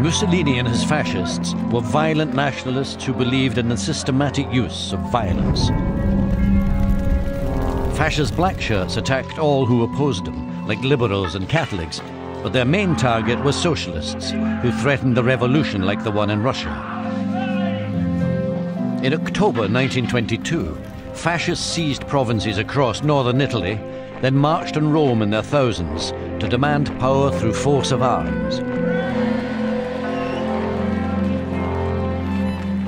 Mussolini and his fascists were violent nationalists who believed in the systematic use of violence. Fascist black shirts attacked all who opposed them, like liberals and Catholics, but their main target was socialists, who threatened the revolution like the one in Russia. In October 1922, fascists seized provinces across northern Italy, then marched on Rome in their thousands to demand power through force of arms.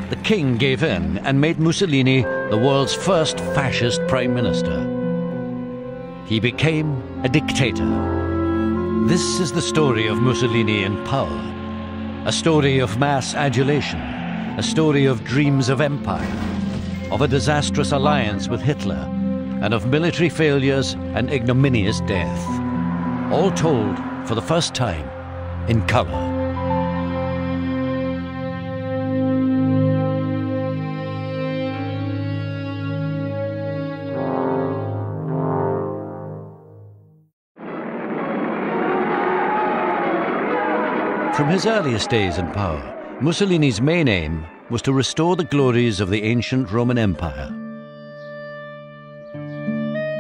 The king gave in and made Mussolini the world's first fascist prime minister. He became a dictator. This is the story of Mussolini in power, a story of mass adulation, a story of dreams of empire, of a disastrous alliance with Hitler, and of military failures and ignominious death, all told for the first time in color. From his earliest days in power, Mussolini's main aim was to restore the glories of the ancient Roman Empire.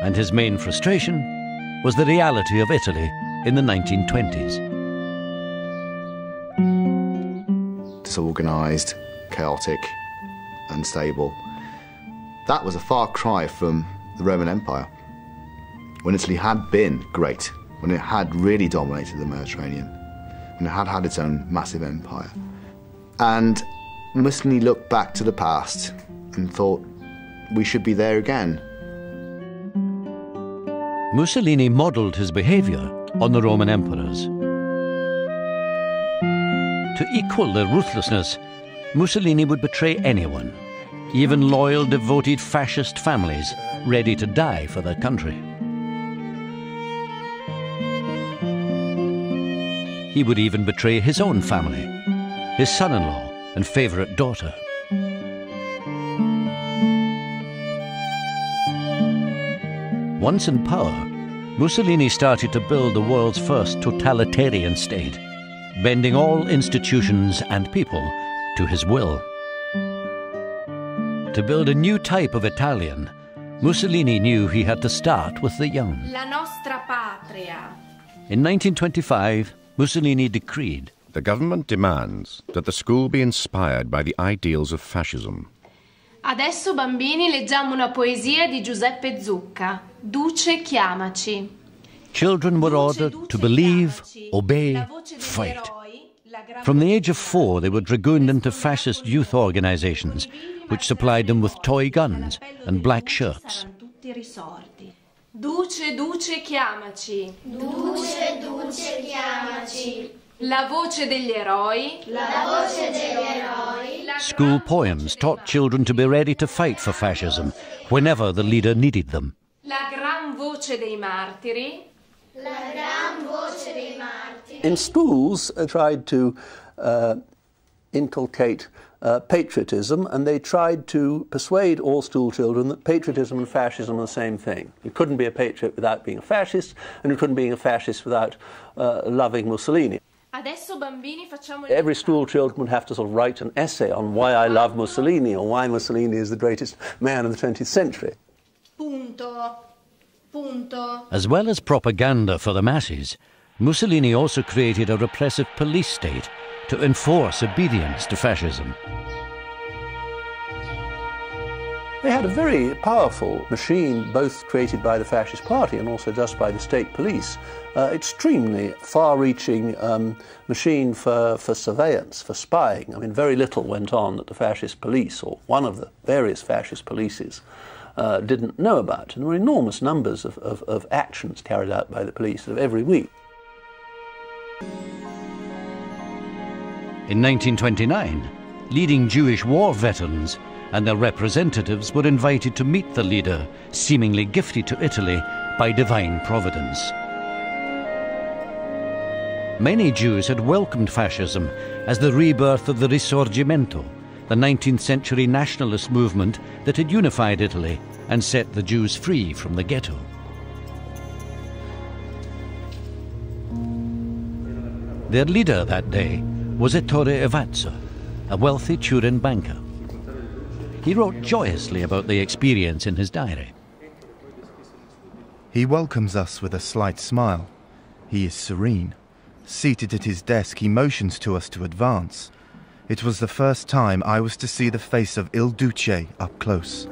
And his main frustration was the reality of Italy in the 1920s. Disorganised, chaotic, unstable. That was a far cry from the Roman Empire, when Italy had been great, when it had really dominated the Mediterranean, when it had had its own massive empire. And Mussolini looked back to the past and thought, we should be there again. Mussolini modelled his behaviour on the Roman emperors. To equal their ruthlessness, Mussolini would betray anyone, even loyal, devoted fascist families ready to die for their country. He would even betray his own family, his son-in-law and favourite daughter. Once in power, Mussolini started to build the world's first totalitarian state, bending all institutions and people to his will. To build a new type of Italian, Mussolini knew he had to start with the young. La nostra patria. In 1925, Mussolini decreed, "The government demands that the school be inspired by the ideals of fascism." Adesso bambini leggiamo una poesia di Giuseppe Zucca, Duce chiamaci. Children were ordered to believe, obey, fight. From the age of 4, they were dragooned into fascist youth organizations, which supplied them with toy guns and black shirts. Duce, duce, chiamaci. Duce, duce, chiamaci. La voce degli eroi. La voce degli eroi. School poems taught children to be ready to fight for fascism whenever the leader needed them. La gran voce dei martiri. La gran voce dei martiri. In schools, tried to inculcate patriotism, and they tried to persuade all school children that patriotism and fascism are the same thing. You couldn't be a patriot without being a fascist, and you couldn't be a fascist without loving Mussolini. Adesso bambini facciamo Every school children would have to sort of write an essay on why I love Mussolini, or why Mussolini is the greatest man of the 20th century. Punto. Punto. As well as propaganda for the masses, Mussolini also created a repressive police state to enforce obedience to fascism. They had a very powerful machine, both created by the Fascist Party and also just by the state police. Extremely far-reaching machine for surveillance, for spying. I mean, very little went on that the Fascist police, or one of the various Fascist polices, didn't know about. And there were enormous numbers of actions carried out by the police every week. In 1929, leading Jewish war veterans and their representatives were invited to meet the leader, seemingly gifted to Italy by divine providence. Many Jews had welcomed fascism as the rebirth of the Risorgimento, the 19th century nationalist movement that had unified Italy and set the Jews free from the ghetto. Their leader that day was Ettore Evazzo, a wealthy Turin banker. He wrote joyously about the experience in his diary. He welcomes us with a slight smile. He is serene. Seated at his desk, he motions to us to advance. It was the first time I was to see the face of Il Duce up close.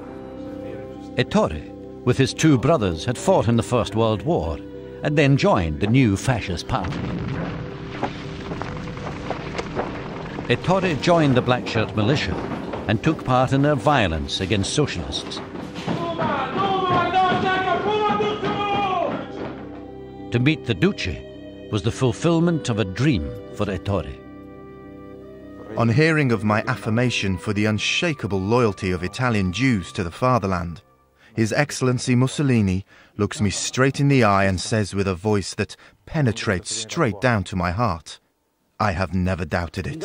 Ettore, with his two brothers, had fought in the First World War and then joined the new fascist party. Ettore joined the Black Shirt militia and took part in their violence against socialists. To meet the Duce was the fulfillment of a dream for Ettore. On hearing of my affirmation for the unshakable loyalty of Italian Jews to the fatherland, His Excellency Mussolini looks me straight in the eye and says with a voice that penetrates straight down to my heart, "I have never doubted it."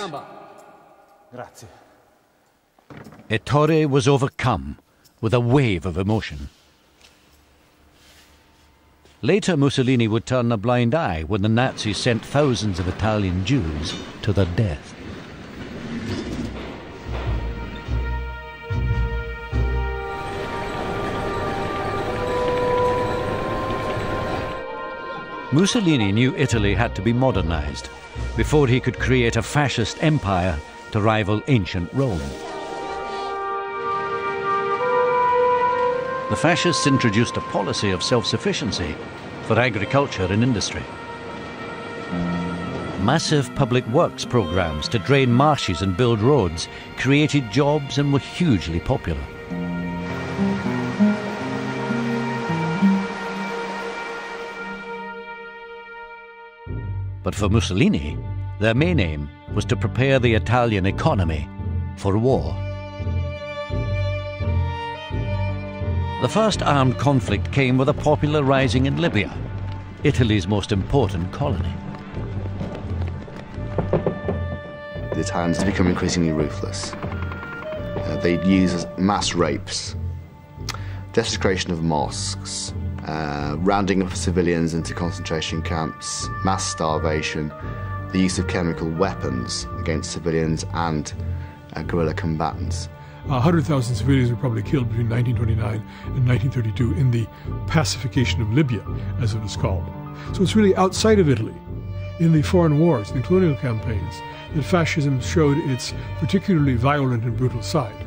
Ettore was overcome with a wave of emotion. Later, Mussolini would turn a blind eye when the Nazis sent thousands of Italian Jews to their death. Mussolini knew Italy had to be modernized before he could create a fascist empire to rival ancient Rome. The fascists introduced a policy of self-sufficiency for agriculture and industry. Massive public works programs to drain marshes and build roads created jobs and were hugely popular. But for Mussolini, their main aim was to prepare the Italian economy for war. The first armed conflict came with a popular rising in Libya, Italy's most important colony. The Italians had become increasingly ruthless. They'd use mass rapes, desecration of mosques, rounding up civilians into concentration camps, mass starvation, the use of chemical weapons against civilians and guerrilla combatants. 100,000 civilians were probably killed between 1929 and 1932 in the pacification of Libya, as it was called. So it's really outside of Italy, in the foreign wars, the colonial campaigns, that fascism showed its particularly violent and brutal side.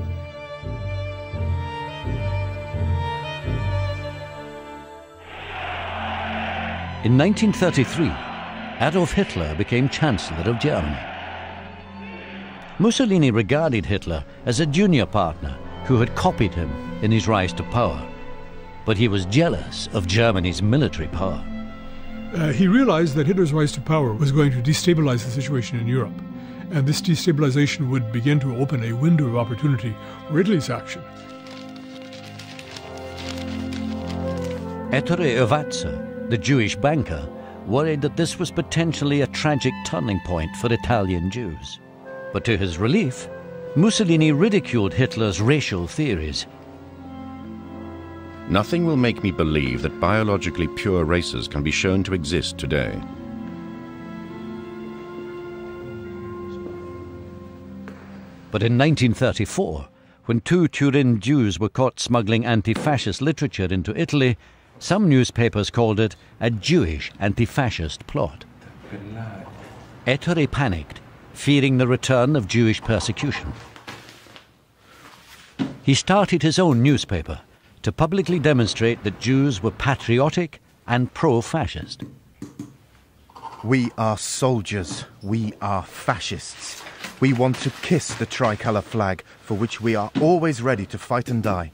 In 1933, Adolf Hitler became Chancellor of Germany. Mussolini regarded Hitler as a junior partner who had copied him in his rise to power, but he was jealous of Germany's military power. He realized that Hitler's rise to power was going to destabilize the situation in Europe, and this destabilization would begin to open a window of opportunity for Italy's action. Ettore Evazzo, the Jewish banker, worried that this was potentially a tragic turning point for Italian Jews. But to his relief, Mussolini ridiculed Hitler's racial theories. Nothing will make me believe that biologically pure races can be shown to exist today. But in 1934, when two Turin Jews were caught smuggling anti-fascist literature into Italy, some newspapers called it a Jewish anti-fascist plot. Ettore panicked, fearing the return of Jewish persecution. He started his own newspaper to publicly demonstrate that Jews were patriotic and pro-fascist. We are soldiers. We are fascists. We want to kiss the tricolour flag, for which we are always ready to fight and die.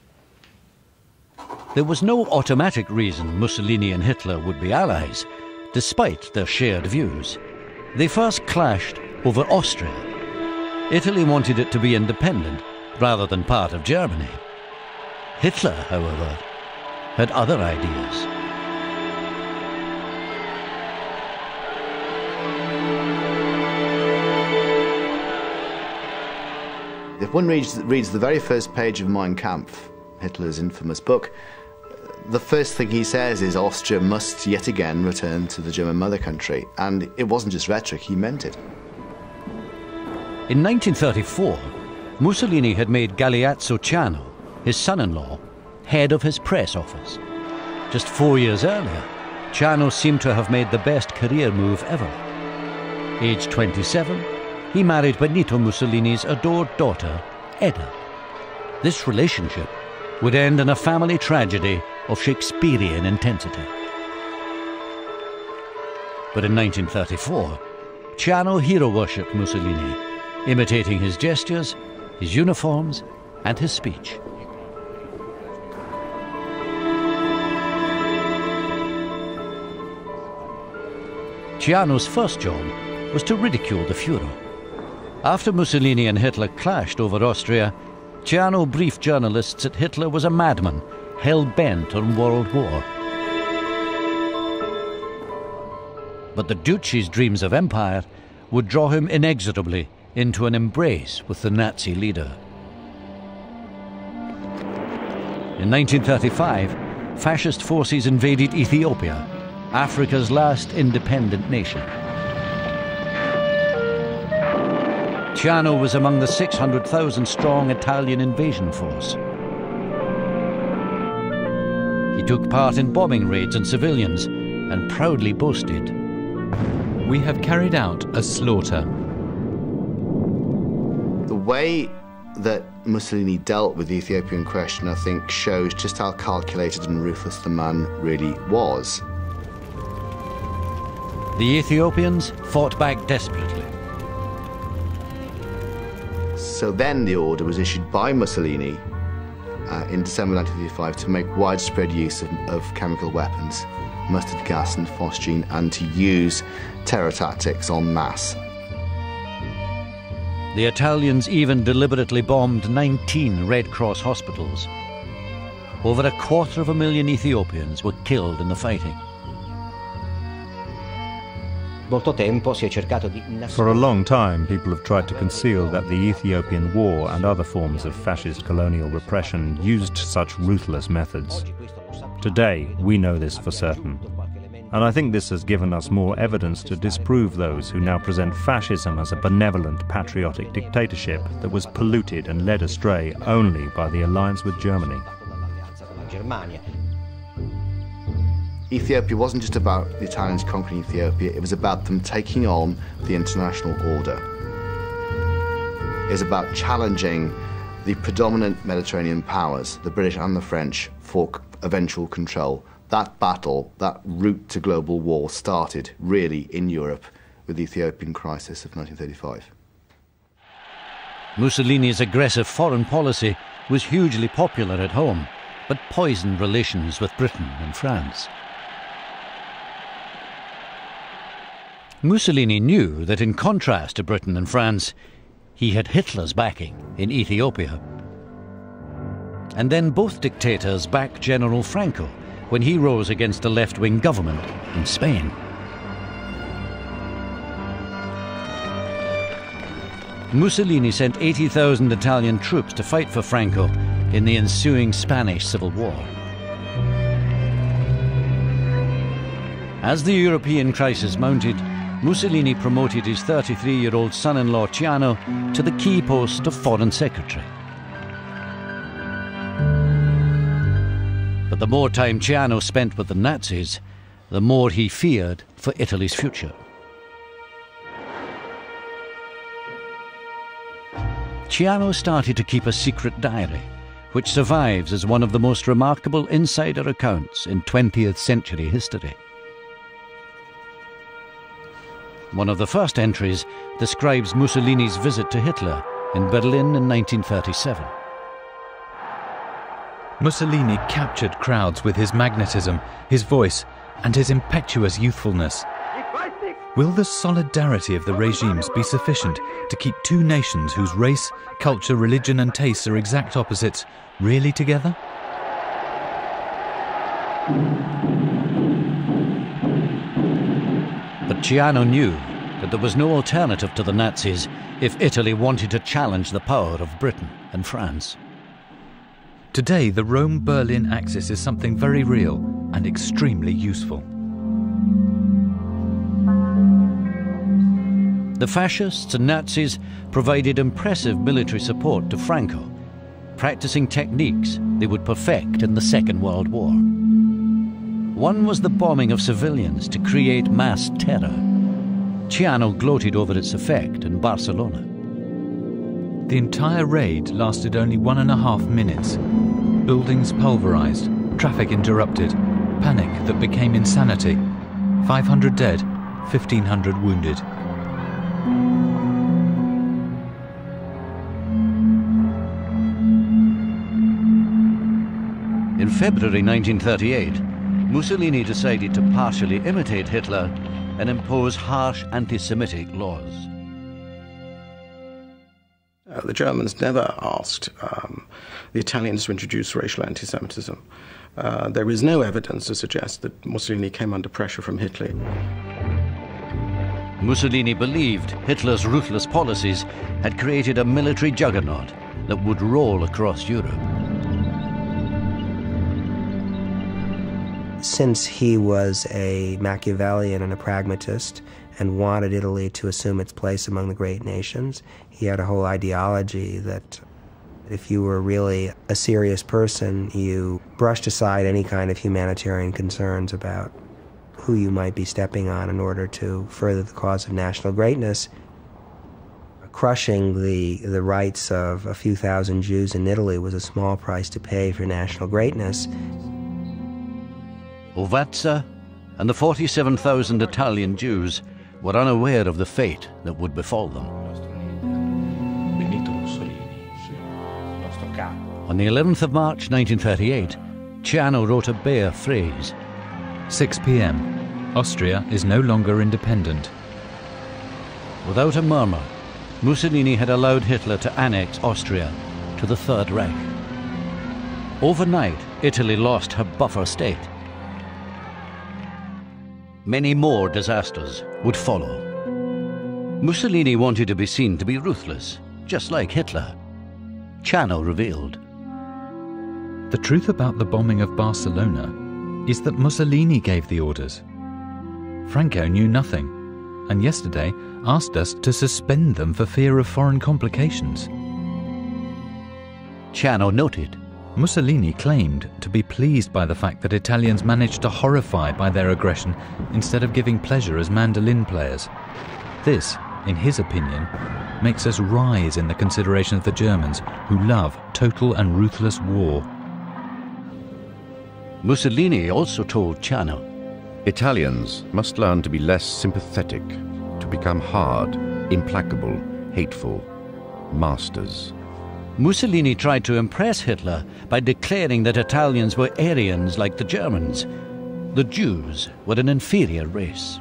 There was no automatic reason Mussolini and Hitler would be allies, despite their shared views. They first clashed over Austria. Italy wanted it to be independent, rather than part of Germany. Hitler, however, had other ideas. If one reads the very first page of Mein Kampf, Hitler's infamous book, the first thing he says is Austria must yet again return to the German mother country. And it wasn't just rhetoric, he meant it. In 1934, Mussolini had made Galeazzo Ciano, his son-in-law, head of his press office. Just 4 years earlier, Ciano seemed to have made the best career move ever. Aged 27, he married Benito Mussolini's adored daughter, Edda. This relationship would end in a family tragedy of Shakespearean intensity. But in 1934, Ciano hero-worshipped Mussolini, imitating his gestures, his uniforms, and his speech. Ciano's first job was to ridicule the Führer. After Mussolini and Hitler clashed over Austria, Ciano briefed journalists that Hitler was a madman, hell-bent on world war. But the Duce's dreams of empire would draw him inexorably into an embrace with the Nazi leader. In 1935, fascist forces invaded Ethiopia, Africa's last independent nation. Ciano was among the 600,000-strong Italian invasion force. He took part in bombing raids on civilians and proudly boasted, "We have carried out a slaughter." The way that Mussolini dealt with the Ethiopian question, I think, shows just how calculated and ruthless the man really was. The Ethiopians fought back desperately. So then the order was issued by Mussolini in December 1935 to make widespread use of chemical weapons, mustard gas and phosgene, and to use terror tactics en masse. The Italians even deliberately bombed 19 Red Cross hospitals. Over 250,000 Ethiopians were killed in the fighting. For a long time, people have tried to conceal that the Ethiopian War and other forms of fascist colonial repression used such ruthless methods. Today, we know this for certain. And I think this has given us more evidence to disprove those who now present fascism as a benevolent, patriotic dictatorship that was polluted and led astray only by the alliance with Germany. Ethiopia wasn't just about the Italians conquering Ethiopia, it was about them taking on the international order. It was about challenging the predominant Mediterranean powers, the British and the French, for eventual control. That battle, that route to global war, started really in Europe with the Ethiopian crisis of 1935. Mussolini's aggressive foreign policy was hugely popular at home, but poisoned relations with Britain and France. Mussolini knew that in contrast to Britain and France, he had Hitler's backing in Ethiopia. And then both dictators backed General Franco when he rose against a left-wing government in Spain. Mussolini sent 80,000 Italian troops to fight for Franco in the ensuing Spanish Civil War. As the European crisis mounted, Mussolini promoted his 33-year-old son-in-law Ciano to the key post of Foreign Secretary. But the more time Ciano spent with the Nazis, the more he feared for Italy's future. Ciano started to keep a secret diary, which survives as one of the most remarkable insider accounts in 20th century history. One of the first entries describes Mussolini's visit to Hitler in Berlin in 1937. Mussolini captured crowds with his magnetism, his voice, and his impetuous youthfulness. Will the solidarity of the regimes be sufficient to keep two nations whose race, culture, religion, and tastes are exact opposites really together? But Ciano knew that there was no alternative to the Nazis if Italy wanted to challenge the power of Britain and France. Today, the Rome-Berlin axis is something very real and extremely useful. the fascists and Nazis provided impressive military support to Franco, practicing techniques they would perfect in the Second World War. One was the bombing of civilians to create mass terror. Ciano gloated over its effect in Barcelona. The entire raid lasted only 1.5 minutes. Buildings pulverized, traffic interrupted, panic that became insanity. 500 dead, 1,500 wounded. In February 1938, Mussolini decided to partially imitate Hitler and impose harsh anti-Semitic laws. The Germans never asked the Italians to introduce racial anti-Semitism. There is no evidence to suggest that Mussolini came under pressure from Hitler. Mussolini believed Hitler's ruthless policies had created a military juggernaut that would roll across Europe. Since he was a Machiavellian and a pragmatist and wanted Italy to assume its place among the great nations, he had a whole ideology that if you were really a serious person, you brushed aside any kind of humanitarian concerns about who you might be stepping on in order to further the cause of national greatness. Crushing the rights of a few thousand Jews in Italy was a small price to pay for national greatness. Ovazza and the 47,000 Italian Jews were unaware of the fate that would befall them. On the 11th of March 1938, Ciano wrote a bare phrase. 6 p.m. Austria is no longer independent. Without a murmur, Mussolini had allowed Hitler to annex Austria to the Third Reich. Overnight, Italy lost her buffer state. Many more disasters would follow. Mussolini wanted to be seen to be ruthless, just like Hitler. Ciano revealed. The truth about the bombing of Barcelona is that Mussolini gave the orders. Franco knew nothing, and yesterday asked us to suspend them for fear of foreign complications. Ciano noted. Mussolini claimed to be pleased by the fact that Italians managed to horrify by their aggression instead of giving pleasure as mandolin players. This, in his opinion, makes us rise in the consideration of the Germans, who love total and ruthless war. Mussolini also told Ciano, Italians must learn to be less sympathetic, to become hard, implacable, hateful, masters. Mussolini tried to impress Hitler by declaring that Italians were Aryans like the Germans. The Jews were an inferior race.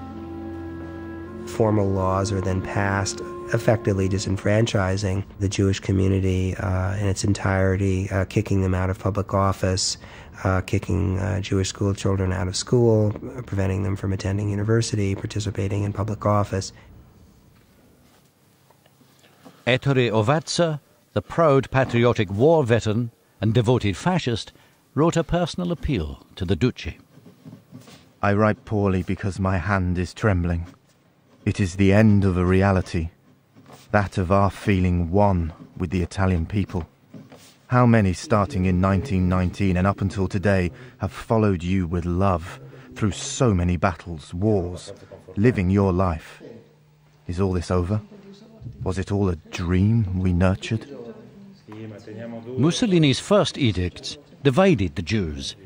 Formal laws are then passed, effectively disenfranchising the Jewish community in its entirety, kicking them out of public office, kicking Jewish school children out of school, preventing them from attending university, participating in public office. Ettore Ovazza, the proud patriotic war veteran and devoted fascist, wrote a personal appeal to the Duce. I write poorly because my hand is trembling. It is the end of a reality, that of our feeling one with the Italian people. How many, starting in 1919 and up until today, have followed you with love through so many battles, wars, living your life? Is all this over? Was it all a dream we nurtured? Mussolini's first edicts divided the Jews.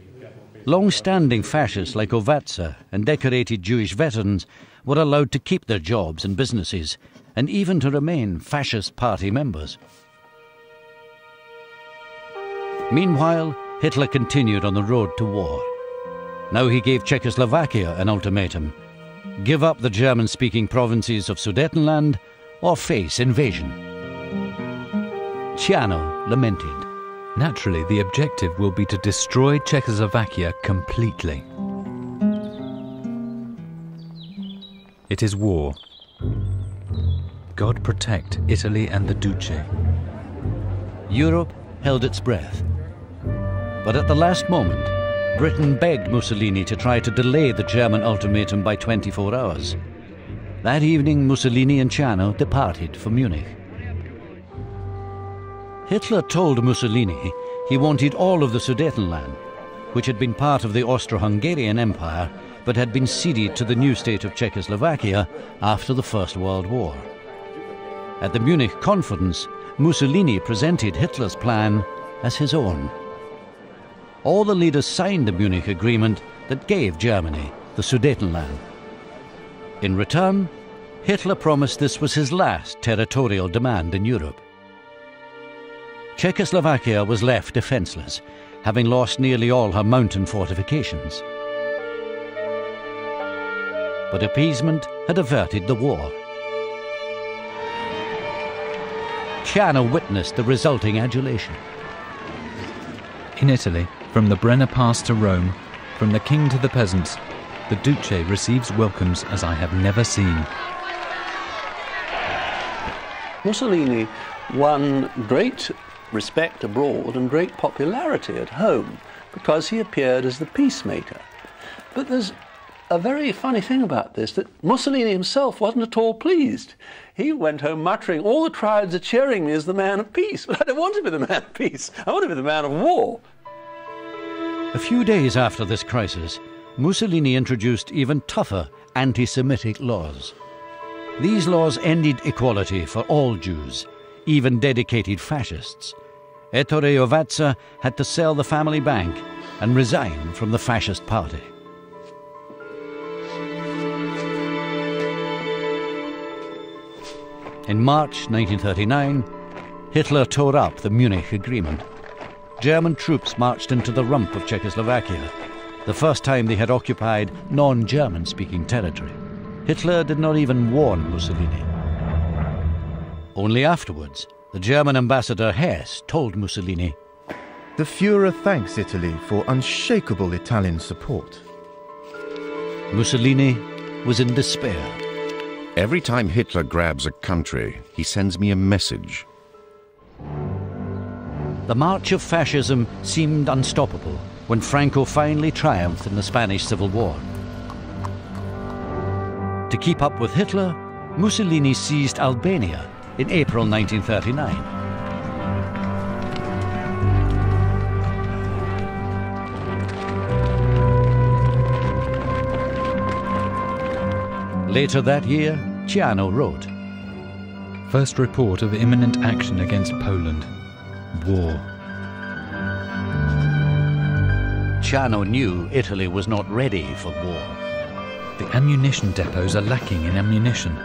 Long-standing fascists like Ovazza and decorated Jewish veterans were allowed to keep their jobs and businesses, and even to remain fascist party members. Meanwhile, Hitler continued on the road to war. Now he gave Czechoslovakia an ultimatum: give up the German-speaking provinces of Sudetenland or face invasion. Ciano lamented. Naturally, the objective will be to destroy Czechoslovakia completely. It is war. God protect Italy and the Duce. Europe held its breath. But at the last moment, Britain begged Mussolini to try to delay the German ultimatum by 24 hours. That evening, Mussolini and Ciano departed for Munich. Hitler told Mussolini he wanted all of the Sudetenland, which had been part of the Austro-Hungarian Empire but had been ceded to the new state of Czechoslovakia after the First World War. At the Munich conference, Mussolini presented Hitler's plan as his own. All the leaders signed the Munich Agreement that gave Germany the Sudetenland. In return, Hitler promised this was his last territorial demand in Europe. Czechoslovakia was left defenseless, having lost nearly all her mountain fortifications. But appeasement had averted the war. Ciano witnessed the resulting adulation. In Italy, from the Brenner Pass to Rome, from the king to the peasants, the Duce receives welcomes as I have never seen. Mussolini won great respect abroad and great popularity at home because he appeared as the peacemaker. But there's a very funny thing about this, that Mussolini himself wasn't at all pleased. He went home muttering, all the crowds are cheering me as the man of peace. But I don't want to be the man of peace. I want to be the man of war. A few days after this crisis, Mussolini introduced even tougher anti-Semitic laws. These laws ended equality for all Jews, even dedicated fascists. Ettore Ovazza had to sell the family bank and resign from the fascist party. In March 1939, Hitler tore up the Munich Agreement. German troops marched into the rump of Czechoslovakia, the first time they had occupied non-German speaking territory. Hitler did not even warn Mussolini. Only afterwards, the German ambassador Hess told Mussolini, "The Führer thanks Italy for unshakable Italian support." Mussolini was in despair. Every time Hitler grabs a country, he sends me a message. The march of fascism seemed unstoppable when Franco finally triumphed in the Spanish Civil War. To keep up with Hitler, Mussolini seized Albania in April 1939. Later that year, Ciano wrote, First report of imminent action against Poland. War. Ciano knew Italy was not ready for war. The ammunition depots are lacking in ammunition.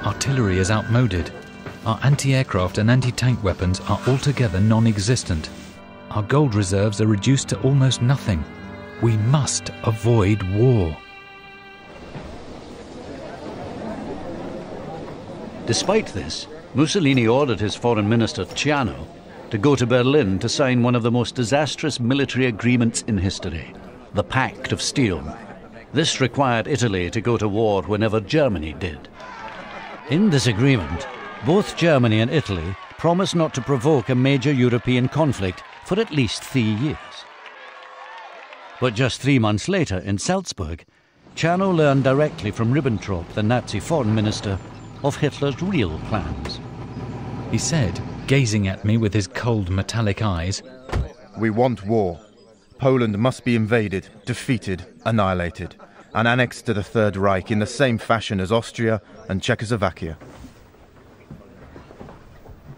Artillery is outmoded. Our anti-aircraft and anti-tank weapons are altogether non-existent. Our gold reserves are reduced to almost nothing. We must avoid war. Despite this, Mussolini ordered his foreign minister, Ciano, to go to Berlin to sign one of the most disastrous military agreements in history, the Pact of Steel. This required Italy to go to war whenever Germany did. In this agreement, both Germany and Italy promised not to provoke a major European conflict for at least 3 years. But just 3 months later, in Salzburg, Ciano learned directly from Ribbentrop, the Nazi foreign minister, of Hitler's real plans. He said, gazing at me with his cold metallic eyes, "We want war. Poland must be invaded, defeated, annihilated, and annexed to the Third Reich in the same fashion as Austria and Czechoslovakia."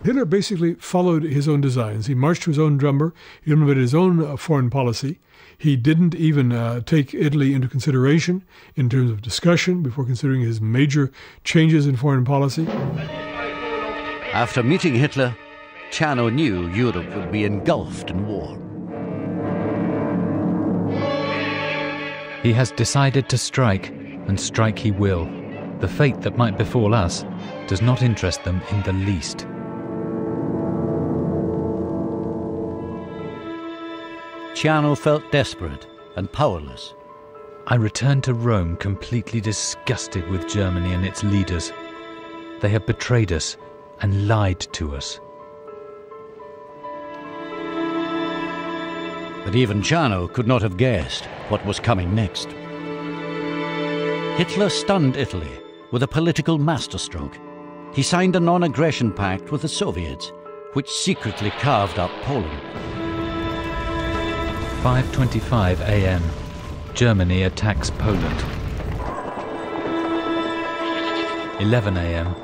Hitler basically followed his own designs. He marched to his own drummer. He implemented his own foreign policy. He didn't even take Italy into consideration in terms of discussion before considering his major changes in foreign policy. After meeting Hitler, Ciano knew Europe would be engulfed in war. He has decided to strike, and strike he will. The fate that might befall us does not interest them in the least. Ciano felt desperate and powerless. I returned to Rome completely disgusted with Germany and its leaders. They have betrayed us and lied to us. But even Ciano could not have guessed what was coming next. Hitler stunned Italy with a political masterstroke. He signed a non-aggression pact with the Soviets, which secretly carved up Poland. 5:25 a.m. Germany attacks Poland. 11 a.m.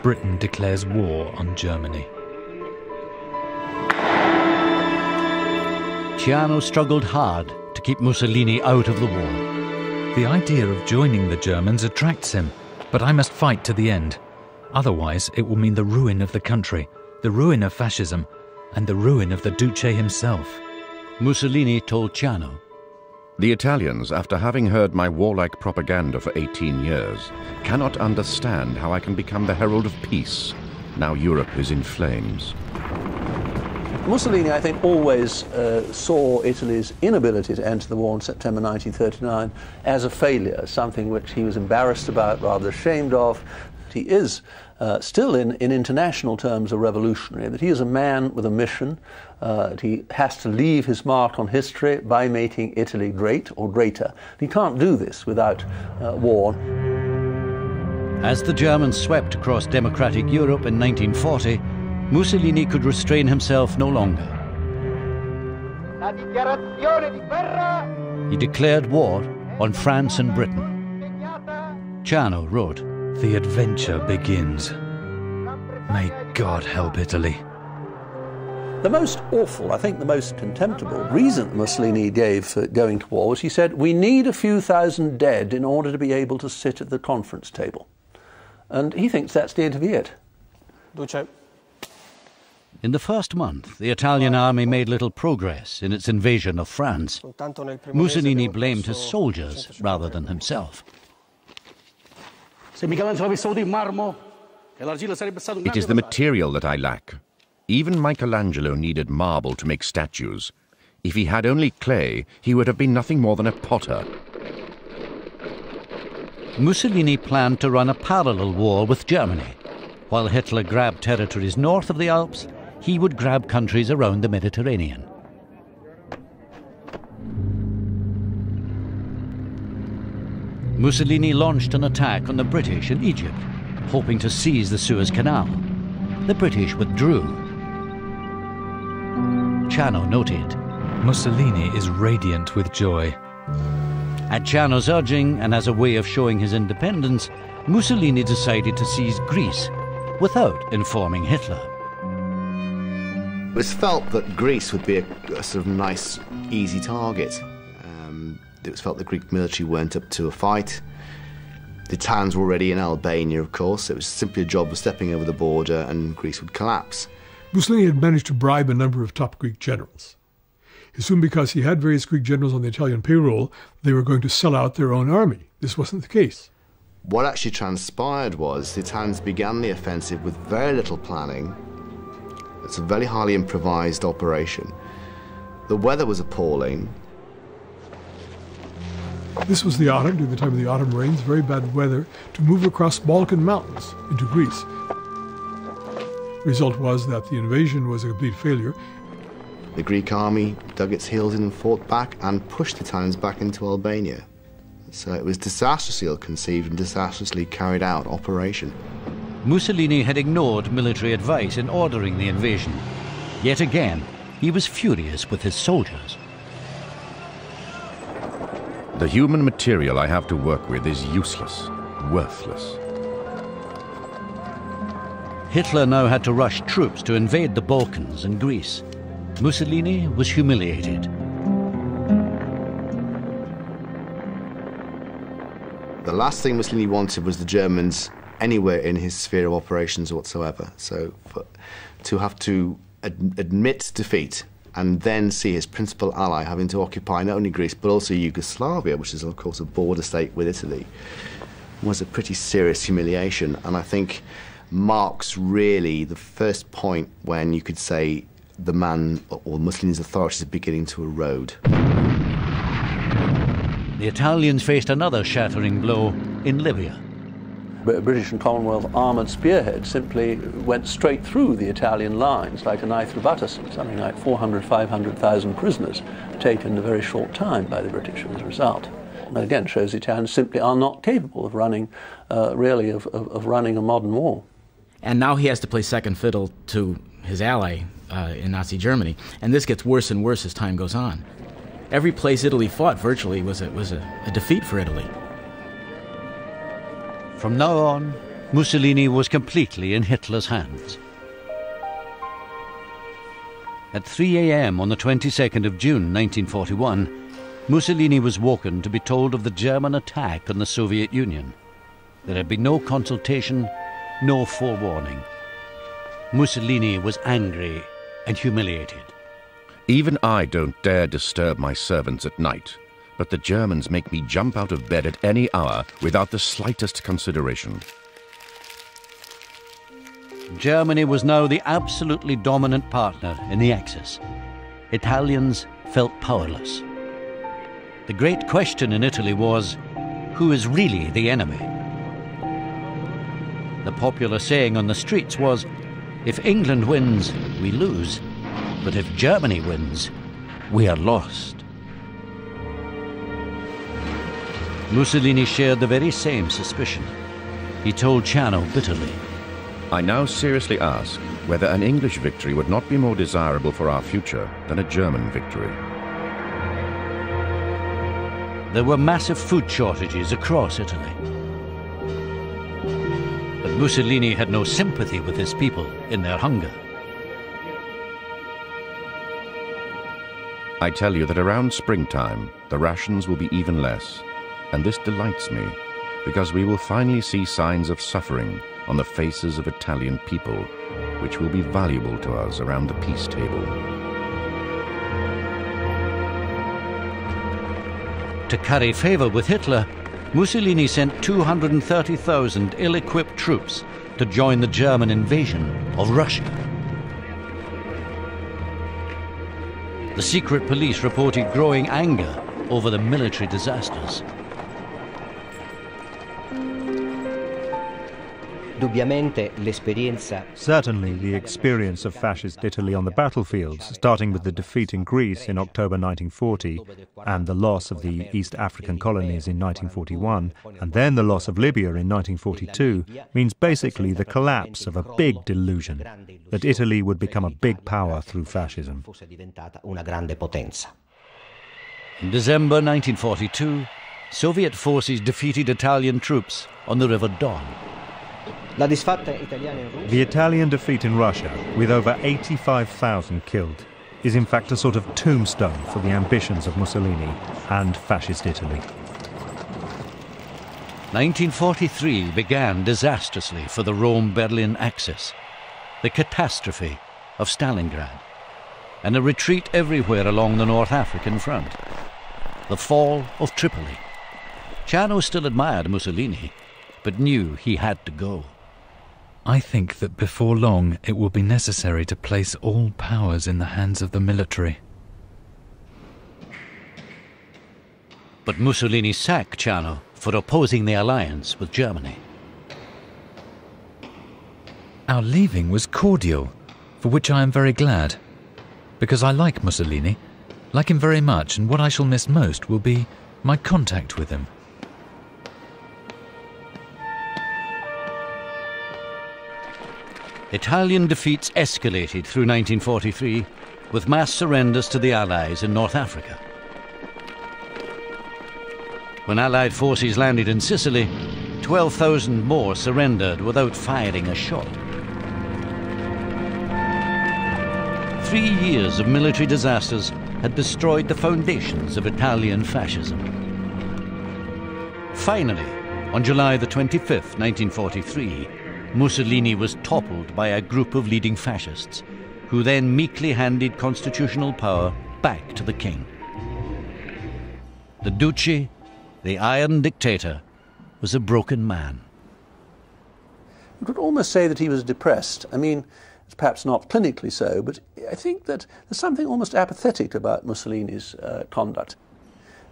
Britain declares war on Germany. Ciano struggled hard to keep Mussolini out of the war. The idea of joining the Germans attracts him, but I must fight to the end. Otherwise, it will mean the ruin of the country, the ruin of fascism, and the ruin of the Duce himself. Mussolini told Ciano, "The Italians, after having heard my warlike propaganda for 18 years, cannot understand how I can become the herald of peace, now Europe is in flames." Mussolini, I think, always saw Italy's inability to enter the war in September 1939 as a failure, something which he was embarrassed about, rather ashamed of. He is still, in international terms, a revolutionary, that he is a man with a mission. He has to leave his mark on history by making Italy great or greater. He can't do this without war. As the Germans swept across democratic Europe in 1940, Mussolini could restrain himself no longer. He declared war on France and Britain. Ciano wrote, "The adventure begins. May God help Italy." The most awful, I think the most contemptible reason Mussolini gave for going to war was he said, "We need a few thousand dead in order to be able to sit at the conference table." And he thinks that's going to be it. In the first month, the Italian army made little progress in its invasion of France. Mussolini blamed his soldiers rather than himself. It is the material that I lack. Even Michelangelo needed marble to make statues. If he had only clay, he would have been nothing more than a potter. Mussolini planned to run a parallel war with Germany. While Hitler grabbed territories north of the Alps, he would grab countries around the Mediterranean. Mussolini launched an attack on the British in Egypt, hoping to seize the Suez Canal. The British withdrew. Ciano noted, "Mussolini is radiant with joy." At Ciano's urging, and as a way of showing his independence, Mussolini decided to seize Greece without informing Hitler. It was felt that Greece would be a sort of nice, easy target. It was felt the Greek military weren't up to a fight. The Italians were already in Albania, of course. It was simply a job of stepping over the border and Greece would collapse. Mussolini had managed to bribe a number of top Greek generals. He assumed because he had various Greek generals on the Italian payroll, they were going to sell out their own army. This wasn't the case. What actually transpired was the Italians began the offensive with very little planning. It's a very highly improvised operation. The weather was appalling. This was the autumn, during the time of the autumn rains, very bad weather, to move across Balkan mountains into Greece. The result was that the invasion was a complete failure. The Greek army dug its heels in and fought back and pushed the Italians back into Albania. So it was disastrously ill-conceived and disastrously carried out operation. Mussolini had ignored military advice in ordering the invasion. Yet again, he was furious with his soldiers. The human material I have to work with is useless, worthless. Hitler now had to rush troops to invade the Balkans and Greece. Mussolini was humiliated. The last thing Mussolini wanted was the Germans anywhere in his sphere of operations whatsoever. So to have to admit defeat and then see his principal ally having to occupy not only Greece but also Yugoslavia, which is of course a border state with Italy, was a pretty serious humiliation, and I think marks really the first point when you could say the man or Mussolini's authorities are beginning to erode. The Italians faced another shattering blow in Libya. British and Commonwealth armoured spearheads simply went straight through the Italian lines like a knife through butter, something like 400,000 to 500,000 prisoners taken in a very short time by the British as a result. But again, shows the Italians simply are not capable of running, really, of running a modern war. And now he has to play second fiddle to his ally in Nazi Germany, and this gets worse and worse as time goes on. Every place Italy fought virtually was a defeat for Italy. From now on, Mussolini was completely in Hitler's hands. At 3 a.m. on the 22nd of June 1941, Mussolini was woken to be told of the German attack on the Soviet Union. There had been no consultation, no forewarning. Mussolini was angry and humiliated. Even I don't dare disturb my servants at night, but the Germans make me jump out of bed at any hour without the slightest consideration. Germany was now the absolutely dominant partner in the Axis. Italians felt powerless. The great question in Italy was, who is really the enemy? The popular saying on the streets was, if England wins, we lose, but if Germany wins, we are lost. Mussolini shared the very same suspicion. He told Ciano bitterly, I now seriously ask whether an English victory would not be more desirable for our future than a German victory. There were massive food shortages across Italy. But Mussolini had no sympathy with his people in their hunger. I tell you that around springtime, the rations will be even less, and this delights me, because we will finally see signs of suffering on the faces of Italian people, which will be valuable to us around the peace table. To curry favor with Hitler, Mussolini sent 230,000 ill-equipped troops to join the German invasion of Russia. The secret police reported growing anger over the military disasters. Certainly, the experience of fascist Italy on the battlefields, starting with the defeat in Greece in October 1940 and the loss of the East African colonies in 1941, and then the loss of Libya in 1942, means basically the collapse of a big delusion that Italy would become a big power through fascism. In December 1942, Soviet forces defeated Italian troops on the River Don. The Italian defeat in Russia, with over 85,000 killed, is in fact a sort of tombstone for the ambitions of Mussolini and fascist Italy. 1943 began disastrously for the Rome-Berlin axis, the catastrophe of Stalingrad, and a retreat everywhere along the North African front, the fall of Tripoli. Ciano still admired Mussolini, but knew he had to go. I think that before long it will be necessary to place all powers in the hands of the military. But Mussolini sacked Ciano for opposing the alliance with Germany. Our leaving was cordial, for which I am very glad, because I like Mussolini, like him very much, and what I shall miss most will be my contact with him. Italian defeats escalated through 1943 with mass surrenders to the Allies in North Africa. When Allied forces landed in Sicily, 12,000 more surrendered without firing a shot. 3 years of military disasters had destroyed the foundations of Italian fascism. Finally, on July the 25th, 1943, Mussolini was toppled by a group of leading fascists, who then meekly handed constitutional power back to the king. The Duce, the Iron Dictator, was a broken man. You could almost say that he was depressed. I mean, it's perhaps not clinically so, but I think that there's something almost apathetic about Mussolini's conduct.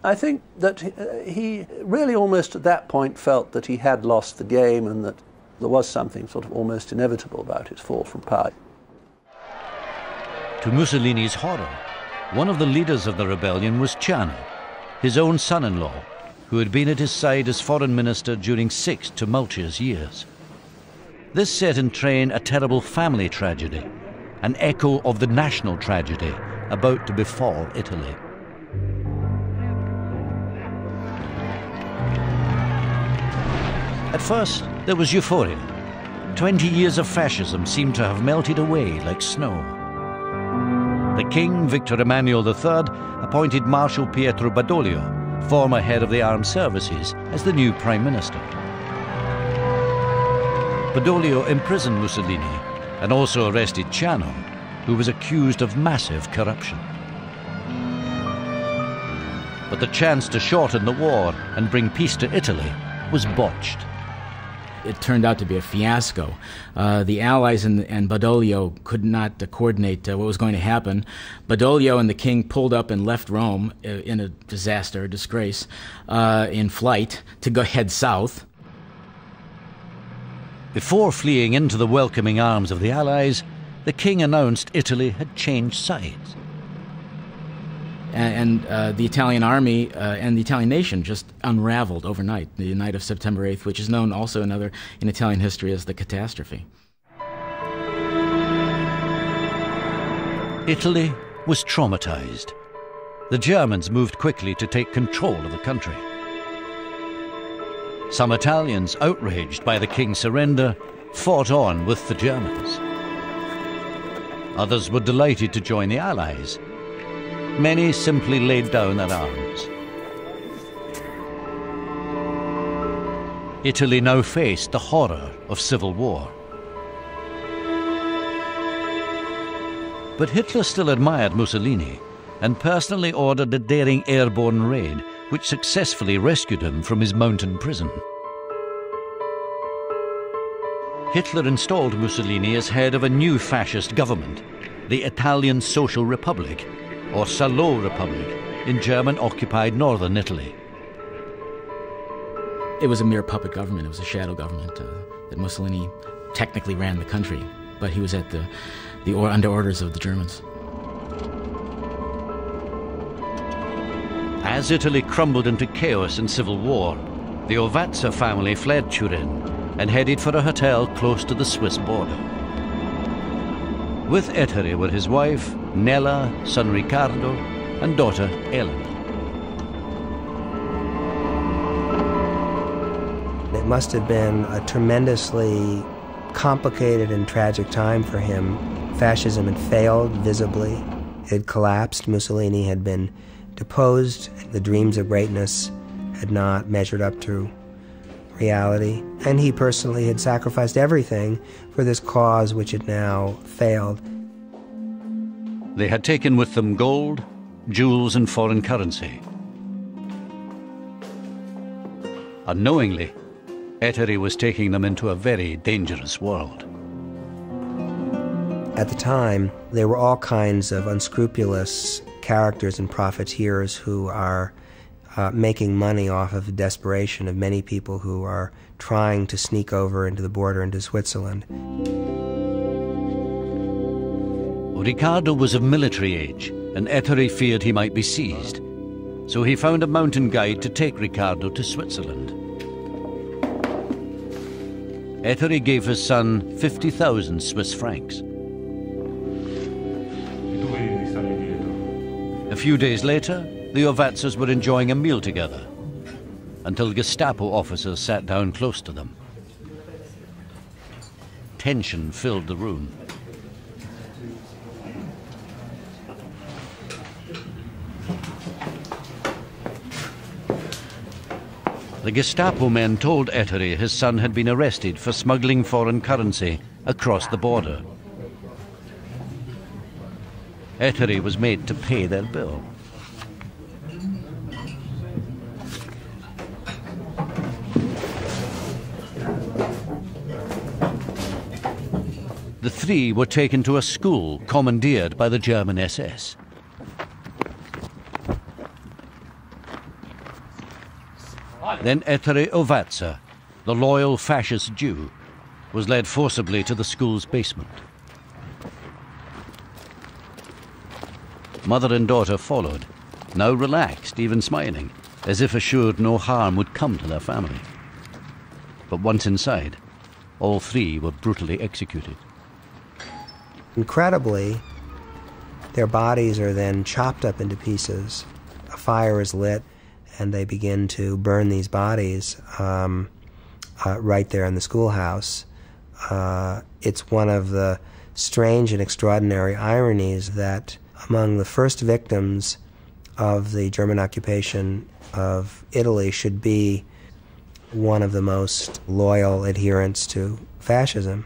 I think that he really almost at that point felt that he had lost the game and that there was something sort of almost inevitable about his fall from power. To Mussolini's horror, one of the leaders of the rebellion was Ciano, his own son-in-law, who had been at his side as foreign minister during 6 tumultuous years. This set in train a terrible family tragedy, an echo of the national tragedy about to befall Italy. At first, there was euphoria. 20 years of fascism seemed to have melted away like snow. The king, Victor Emmanuel III, appointed Marshal Pietro Badoglio, former head of the armed services, as the new prime minister. Badoglio imprisoned Mussolini and also arrested Ciano, who was accused of massive corruption. But the chance to shorten the war and bring peace to Italy was botched. It turned out to be a fiasco. The Allies and Badoglio could not coordinate what was going to happen. Badoglio and the king pulled up and left Rome in a disaster, a disgrace, in flight to go head south. Before fleeing into the welcoming arms of the Allies, the king announced Italy had changed sides. And the Italian army and the Italian nation just unraveled overnight, the night of September 8th, which is known also in Italian history as the catastrophe. Italy was traumatized. The Germans moved quickly to take control of the country. Some Italians, outraged by the king's surrender, fought on with the Germans. Others were delighted to join the Allies. Many simply laid down their arms. Italy now faced the horror of civil war. But Hitler still admired Mussolini and personally ordered a daring airborne raid which successfully rescued him from his mountain prison. Hitler installed Mussolini as head of a new fascist government, the Italian Social Republic, or Salo Republic, in German-occupied northern Italy. It was a mere puppet government. It was a shadow government that Mussolini technically ran the country, but he was at under orders of the Germans. As Italy crumbled into chaos and civil war, the Ovazza family fled Turin and headed for a hotel close to the Swiss border. With Ettore were his wife, Nella, son Riccardo, and daughter Elena. It must have been a tremendously complicated and tragic time for him. Fascism had failed visibly. It had collapsed. Mussolini had been deposed. The dreams of greatness had not measured up to reality. And he personally had sacrificed everything for this cause which had now failed. They had taken with them gold, jewels, and foreign currency. Unknowingly, Ettore was taking them into a very dangerous world. At the time, there were all kinds of unscrupulous characters and profiteers who are making money off of the desperation of many people who are trying to sneak over into the border into Switzerland. Riccardo was of military age, and Ettore feared he might be seized. So he found a mountain guide to take Riccardo to Switzerland. Ettore gave his son 50,000 Swiss francs. A few days later, the Ovazzas were enjoying a meal together, until Gestapo officers sat down close to them. Tension filled the room. The Gestapo men told Ettore his son had been arrested for smuggling foreign currency across the border. Ettore was made to pay their bill. The three were taken to a school commandeered by the German SS. Then Ettore Ovazza, the loyal fascist Jew, was led forcibly to the school's basement. Mother and daughter followed, now relaxed, even smiling, as if assured no harm would come to their family. But once inside, all three were brutally executed. Incredibly, their bodies are then chopped up into pieces. A fire is lit, and they begin to burn these bodies right there in the schoolhouse. It's one of the strange and extraordinary ironies that among the first victims of the German occupation of Italy should be one of the most loyal adherents to fascism.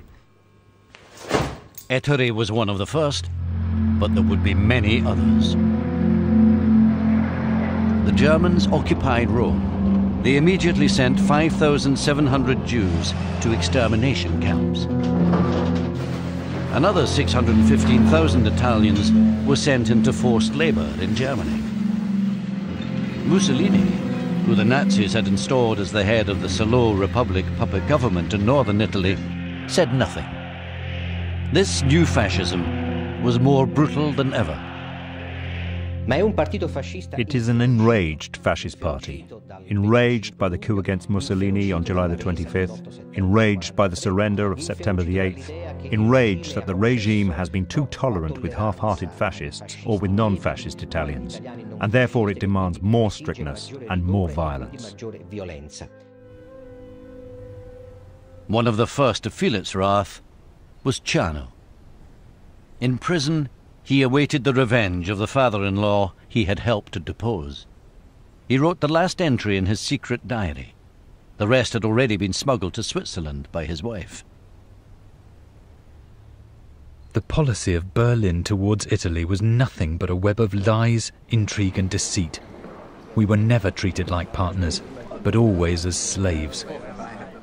Ettore was one of the first, but there would be many others. The Germans occupied Rome. They immediately sent 5,700 Jews to extermination camps. Another 615,000 Italians were sent into forced labor in Germany. Mussolini, who the Nazis had installed as the head of the Salo Republic puppet government in northern Italy, said nothing. This new fascism was more brutal than ever. It is an enraged fascist party, enraged by the coup against Mussolini on July the 25th, enraged by the surrender of September the 8th, enraged that the regime has been too tolerant with half-hearted fascists or with non-fascist Italians, and therefore it demands more strictness and more violence. One of the first to feel its wrath was Ciano. In prison, he awaited the revenge of the father-in-law he had helped to depose. He wrote the last entry in his secret diary. The rest had already been smuggled to Switzerland by his wife. The policy of Berlin towards Italy was nothing but a web of lies, intrigue and deceit. We were never treated like partners, but always as slaves.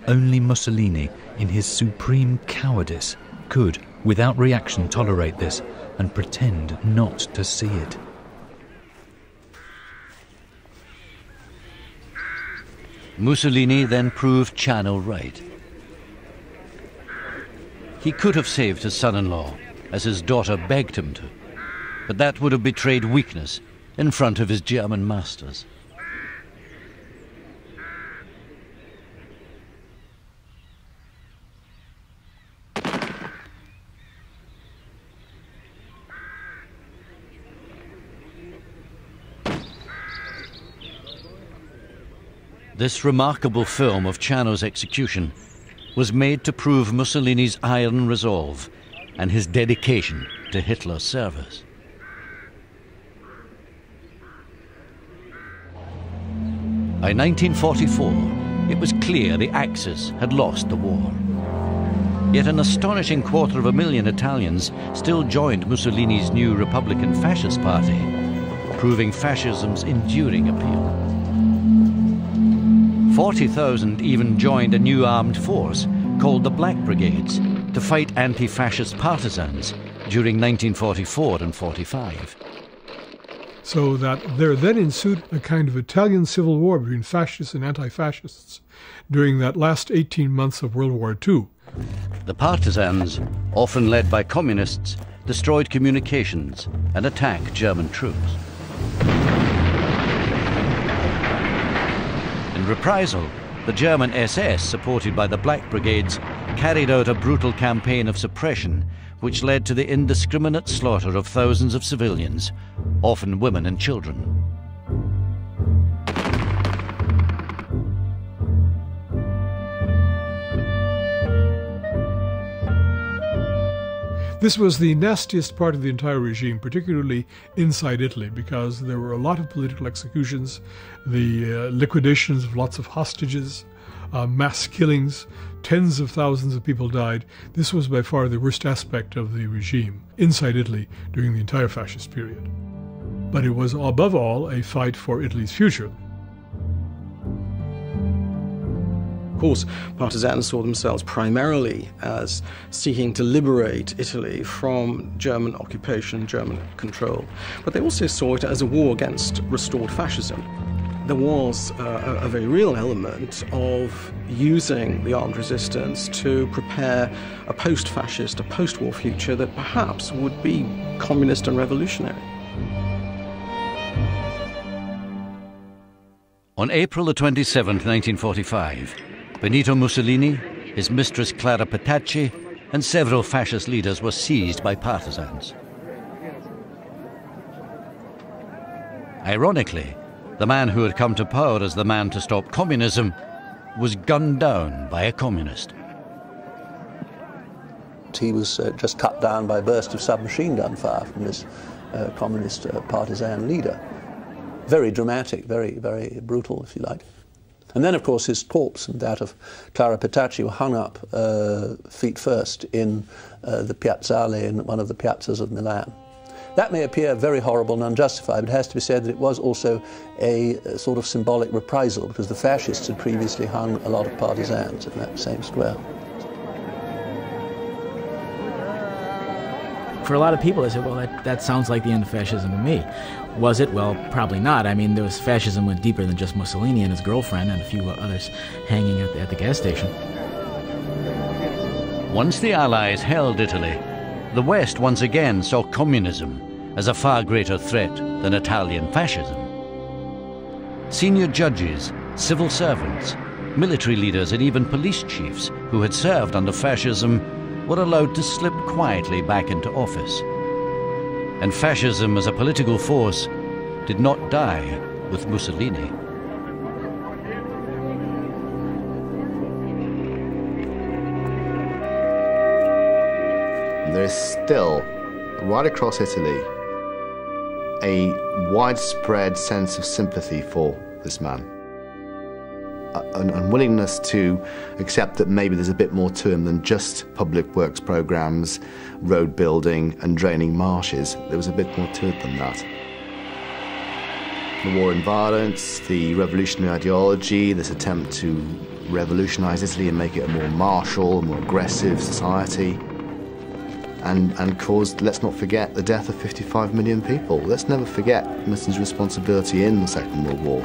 Only Mussolini, in his supreme cowardice, could, without reaction, tolerate this and pretend not to see it. Mussolini then proved Ciano right. He could have saved his son-in-law, as his daughter begged him to, but that would have betrayed weakness in front of his German masters. This remarkable film of Ciano's execution was made to prove Mussolini's iron resolve and his dedication to Hitler's service. By 1944, it was clear the Axis had lost the war. Yet an astonishing 250,000 Italians still joined Mussolini's new Republican Fascist Party, proving fascism's enduring appeal. 40,000 even joined a new armed force called the Black Brigades to fight anti-fascist partisans during 1944 and 45. So that there then ensued a kind of Italian civil war between fascists and anti-fascists during that last 18 months of World War II. The partisans, often led by communists, destroyed communications and attacked German troops. In reprisal, the German SS, supported by the Black Brigades, carried out a brutal campaign of suppression which led to the indiscriminate slaughter of thousands of civilians, often women and children. This was the nastiest part of the entire regime, particularly inside Italy, because there were a lot of political executions, the liquidations of lots of hostages, mass killings, tens of thousands of people died. This was by far the worst aspect of the regime inside Italy during the entire fascist period. But it was above all a fight for Italy's future. Of course, partisans saw themselves primarily as seeking to liberate Italy from German occupation, German control, but they also saw it as a war against restored fascism. There was a very real element of using the armed resistance to prepare a post-fascist, a post-war future that perhaps would be communist and revolutionary. On April the 27th, 1945, Benito Mussolini, his mistress Clara Petacci, and several fascist leaders were seized by partisans. Ironically, the man who had come to power as the man to stop communism was gunned down by a communist. He was just cut down by a burst of submachine gun fire from this communist partisan leader. Very dramatic, very, very brutal, if you like. And then, of course, his corpse and that of Clara Petacci were hung up feet first in the Piazzale in one of the piazzas of Milan. That may appear very horrible and unjustified, but it has to be said that it was also a sort of symbolic reprisal, because the fascists had previously hung a lot of partisans in that same square. For a lot of people, they said, well, that sounds like the end of fascism to me. Was it? Well, probably not. I mean, fascism went deeper than just Mussolini and his girlfriend and a few others hanging at the gas station. Once the Allies held Italy, the West once again saw communism as a far greater threat than Italian fascism. Senior judges, civil servants, military leaders and even police chiefs who had served under fascism were allowed to slip quietly back into office. And fascism as a political force did not die with Mussolini. There is still, right across Italy, a widespread sense of sympathy for this man. An unwillingness to accept that maybe there's a bit more to him than just public works programs, road building and draining marshes. There was a bit more to it than that. The war in violence, the revolutionary ideology, this attempt to revolutionize Italy and make it a more martial, more aggressive society, and caused, let's not forget, the death of 55 million people. Let's never forget Mussolini's responsibility in the Second World War.